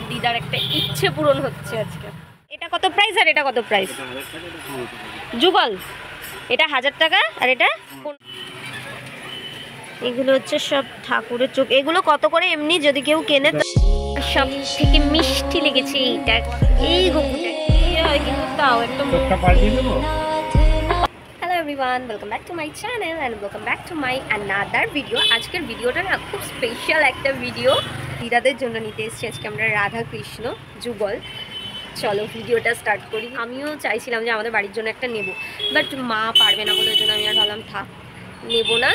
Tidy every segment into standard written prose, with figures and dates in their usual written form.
দিদার একটা ইচ্ছে পূরণ হচ্ছে আজকে। এটা কত প্রাইস আর এটা কত প্রাইস? যুগল এটা 1000 টাকা আর এটা এগুলো হচ্ছে সব ঠাকুরের চোখ। এগুলো কত করে এমনি যদি কেউ কেনে? তো সব থেকে মিষ্টি লেগেছে এইটা, এই গঙ্গুটা কিন্তু তাও একটা hello everyone, welcome back to my channel and welcome back to my another video. আজকের ভিডিওটা না খুব স্পেশাল একটা ভিডিও, দিদাদের জন্য নিতে এসেছি আজকে আমরা রাধা কৃষ্ণ যুগল। চলো ভিডিওটা স্টার্ট করি। আমিও চাইছিলাম যে আমাদের বাড়ির জন্য একটা নেব, বাট মা পারবে না বলে ওই জন্য আমি আর ভাবলাম থাক নেব না।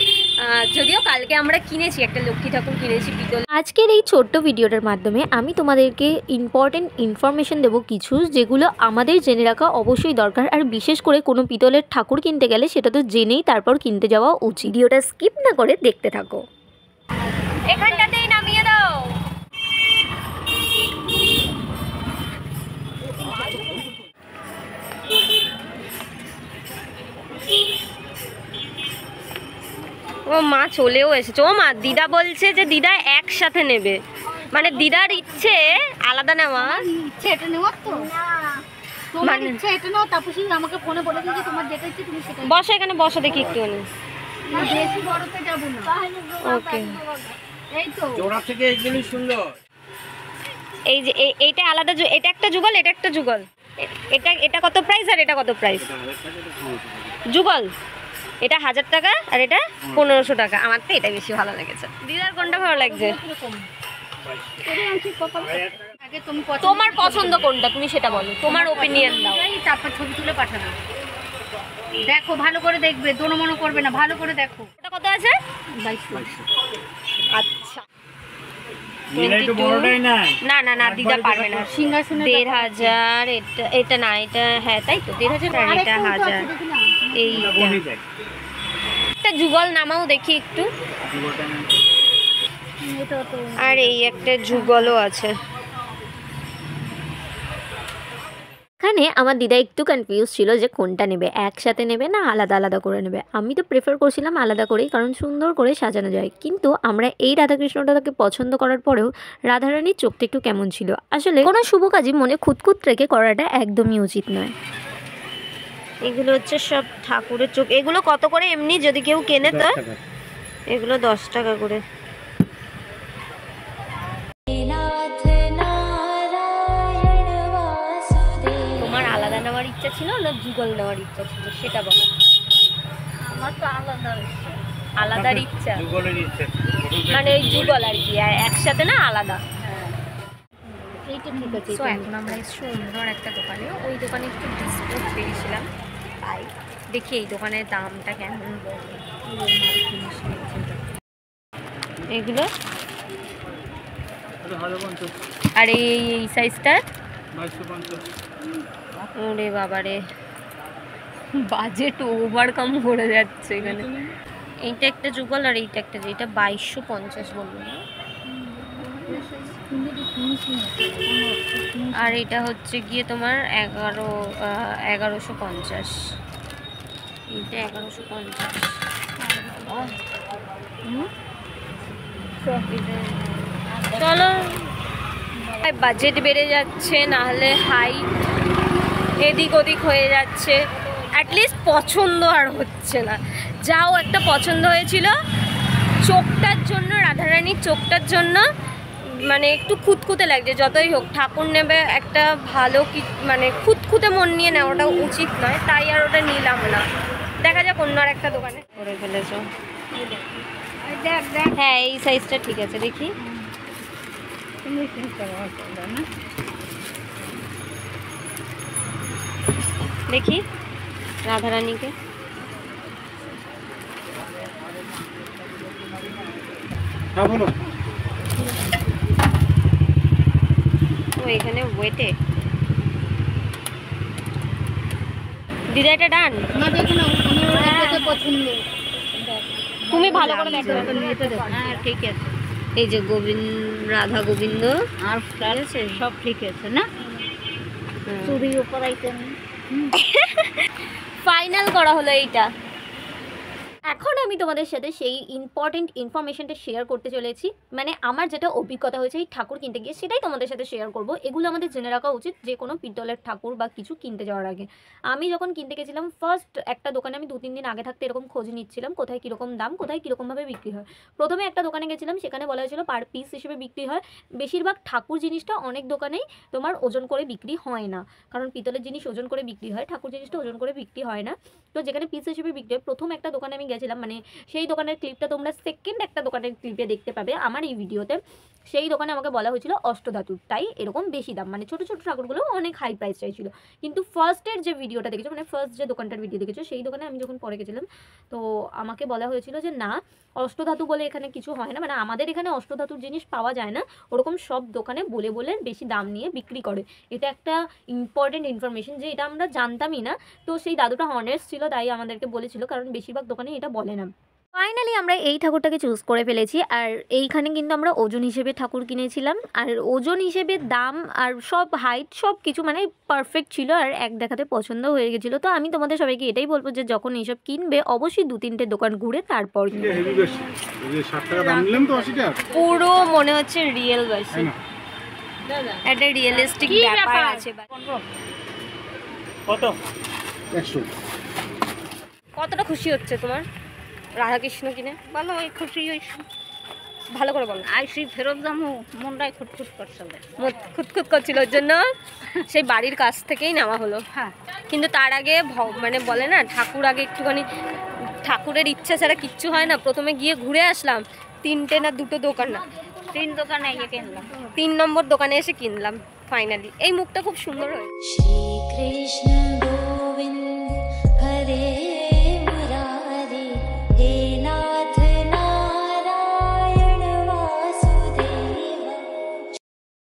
যদিও কালকে আমরা কিনেছি একটা লক্ষ্মী ঠাকুর কিনেছি পিতল। আজকের এই ছোট্ট ভিডিওটার মাধ্যমে আমি তোমাদেরকে ইম্পর্টেন্ট ইনফরমেশন দেবো কিছু, যেগুলো আমাদের জেনে রাখা অবশ্যই দরকার। আর বিশেষ করে কোনো পিতলের ঠাকুর কিনতে গেলে সেটা তো জেনেই তারপর কিনতে যাওয়া উচিত। ভিডিওটা স্কিপ না করে দেখতে থাকো। এখানটাতেই নামিয়ে দাও। ও মা চলেও এসেছে। ও মা, দিদা বলছে যে দিদা একসাথে নেবে, মানে দিদার ইচ্ছে আলাদা নেওয়া। ইচ্ছে এটা নেওয়ার তো তোমার ইচ্ছে এটা নাও, তারপর আমাকে ফোনে বলে দিও যে তোমার যেটা ইচ্ছে তুমি সেটা বসো। এখানে বসো দেখি একটুখানি। বেশি বড়তে যাব না। ওকে, এই তো জোড়া থেকে এগুলো সুন্দর। এই যে এইটা আলাদা, এটা একটা যুগল, এটা একটা যুগল। এটা এটা কত প্রাইস আর এটা কত প্রাইস? যুগল এটা 1000 টাকা আর এটা 1500 টাকা। আমার তো এটা বেশি ভালো লেগেছে। দিদার কোনটা ভালো লাগছে? আগে তুমি তোমার পছন্দ কোনটা তুমি সেটা বলো, তোমার ওপিনিয়ন দাও। তারপর ছবি তুলে পাঠাবে। দেখো ভালো করে দেখবে, দোনো মনো করবে না, ভালো করে দেখো। এটা কত আছে? 2200। আচ্ছা না না না, দিদা পারবে না। সিংহাসনে 1500। এটা এটা না, এটা হ্যাঁ তাই তো 1500 আর এটা 1000। এই একটা যুগল নামাও দেখি একটু। আর এই একটা যুগলও আছে। এখানে আমার দিদা একটু কনফিউজ ছিল যে কোনটা নেবে, একসাথে নেবে না আলাদা আলাদা করে নেবে। আমি তো প্রেফার করছিলাম আলাদা করেই, কারণ সুন্দর করে সাজানো যায়। কিন্তু আমরা এই রাধাকৃষ্ণটাকে পছন্দ করার পরেও রাধারানীর চোখটা একটু কেমন ছিল। আসলে কোনো শুভ কাজই মনে খুঁতখুত রেখে করাটা একদমই উচিত নয়। এগুলো হচ্ছে সব ঠাকুরের চোখ। এগুলো কত করে এমনি যদি কেউ কেনে? তো এগুলো 10 টাকা করে। তোমার আলাদা নেওয়ার ইচ্ছা ছিল না যুগল নেওয়ার ইচ্ছা ছিল সেটা বলো। আমার তো আলাদা আলাদার ইচ্ছা, মানে ওই যুগল আর কি, আর একসাথে না আলাদা। এইটা ঠিক আছে। তো এখন আমরা এসেছি অন্য একটা দোকানে। ওই দোকানে একটু ডিসকাউন্ট পেয়েছিলাম, তাই দেখি এই দোকানের দামটা কেমন। এগুলো আর এই সাইজটা 2250। ওরে বাবারে, বাজেট ওভারকাম করে যাচ্ছে এখানে। এইটা একটা যুগল আর এইটা একটা, এটা 2250 বললো না। আর এটা হচ্ছে গিয়ে তোমার 1150। এইটা 1150। চলো, বাজেট বেড়ে যাচ্ছে, নাহলে হাই এদিক ওদিক হয়ে যাচ্ছে। অ্যাটলিস্ট পছন্দ আর হচ্ছে না। যাও একটা পছন্দ হয়েছিল চোখটার জন্য, রাধারানীর চোখটার জন্য, মানে একটু খুঁতখুঁতে লাগছে। যতই হোক ঠাকুর নেবে একটা ভালো কি, মানে খুঁতখুঁতে মন নিয়ে নেওয়াটা উচিত নয়, তাই আর ওটা নিলাম না। দেখা যাক অন্য আর একটা দোকানে করে ফেলেছো। হ্যাঁ এই সাইজটা ঠিক আছে, দেখি। দেখি রাধারানীকে। ও এখানে ওয়েটে দিদা এটা ডান। না দেখো না, আমার পছন্দ। তুমি ভালো করে দেখো। হ্যাঁ ঠিক আছে। এই যে গোবিন্দ, রাধা গোবিন্দ আর আছে সব ঠিক আছে না? চুরি উপর আইটেম ফাইনাল করা হলো এইটা। এখন আমি তোমাদের সাথে সেই ইম্পর্টেন্ট ইনফরমেশনটা শেয়ার করতে চলেছি, মানে আমার যেটা অভিজ্ঞতা হয়েছে এই ঠাকুর কিনতে গিয়ে সেটাই তোমাদের সাথে শেয়ার করব। এগুলো আমাদের জেনে রাখা উচিত যে কোনো পিতলের ঠাকুর বা কিছু কিনতে যাওয়ার আগে। আমি যখন কিনতে গেছিলাম ফার্স্ট একটা দোকানে, আমি 2-3 দিন আগে থাকতে এরকম খোঁজ নিচ্ছিলাম কোথায় কীরকম দাম, কোথায় কীরকমভাবে বিক্রি হয়। প্রথমে একটা দোকানে গেছিলাম, সেখানে বলা হয়েছিল পার পিস হিসেবে বিক্রি হয়। বেশিরভাগ ঠাকুর জিনিসটা অনেক দোকানেই তোমার ওজন করে বিক্রি হয় না, কারণ পিতলের জিনিস ওজন করে বিক্রি হয়, ঠাকুর জিনিসটা ওজন করে বিক্রি হয় না। তো যেখানে পিস হিসেবে বিক্রি হয়, প্রথম একটা দোকানে আমি গেছিলাম, মানে সেই দোকানের ক্লিপটা তোমরা সেকেন্ড একটা দোকানের ক্লিপে দেখতে পাবে আমার এই ভিডিওতে। সেই দোকানে আমাকে বলা হয়েছিল অষ্টধাতুর, তাই এরকম বেশি দাম, মানে ছোটো ছোটো ঠাকুরগুলো অনেক হাই প্রাইস চাইছিল। কিন্তু ফার্স্টের যে ভিডিওটা দেখেছো, মানে ফার্স্ট যে দোকানটার ভিডিও দেখেছো, সেই দোকানে আমি যখন পরে গেছিলাম তো আমাকে বলা হয়েছিল যে না, অষ্টধাতু বলে এখানে কিছু হয় না, মানে আমাদের এখানে অষ্টধাতুর জিনিস পাওয়া যায় না, ওরকম সব দোকানে বলে বলে বেশি দাম নিয়ে বিক্রি করে। এটা একটা ইম্পর্টেন্ট ইনফরমেশন যে এটা আমরা জানতামই না। তো সেই দাদুটা অনেস্ট ছিল, তাই আমাদেরকে বলেছিল, কারণ বেশিরভাগ দোকানে এটা বলে না। ফাইনালি আমরা এই ঠাকুরটাকে চুজ করে ফেলেছি। আর এইখানে কিন্তু আমরা ওজন হিসেবে ঠাকুর কিনেছিলাম, আর ওজন হিসেবে দাম আর সব হাইট সব কিছু মানে পারফেক্ট ছিল, আর এক দেখাতে পছন্দ হয়ে গেছিলো। তো আমি তোমাদের সবাইকে এটাই বলবো যে যখন এইসব কিনবে অবশ্যই 2-3টে দোকান ঘুরে তারপর পুরো মনে হচ্ছে রিয়েল বাসি, একটা রিয়েলিস্টিক ব্যাপার আছে। কত? 100। কতটা খুশি হচ্ছে তোমার রাধাকৃষ্ণ কিনে? ভালো ওই খুশি হয়েছি, ভালো করে বলো। আইসি ফেরত যাবো, মনটাই খুঁতখুত করছে, খুঁতখুত করছিল, ওর জন্য সেই বাড়ির কাছ থেকেই নেওয়া হলো। হ্যাঁ, কিন্তু তার আগে মানে বলে না ঠাকুর আগে একটুখানি, ঠাকুরের ইচ্ছা ছাড়া কিচ্ছু হয় না। প্রথমে গিয়ে ঘুরে আসলাম 3টে না 2টো দোকান, না 3 দোকানে গিয়ে কিনলাম, 3 নম্বর দোকানে এসে কিনলাম ফাইনালি। এই মুখটা খুব সুন্দর হয়েছে। Shri Krishna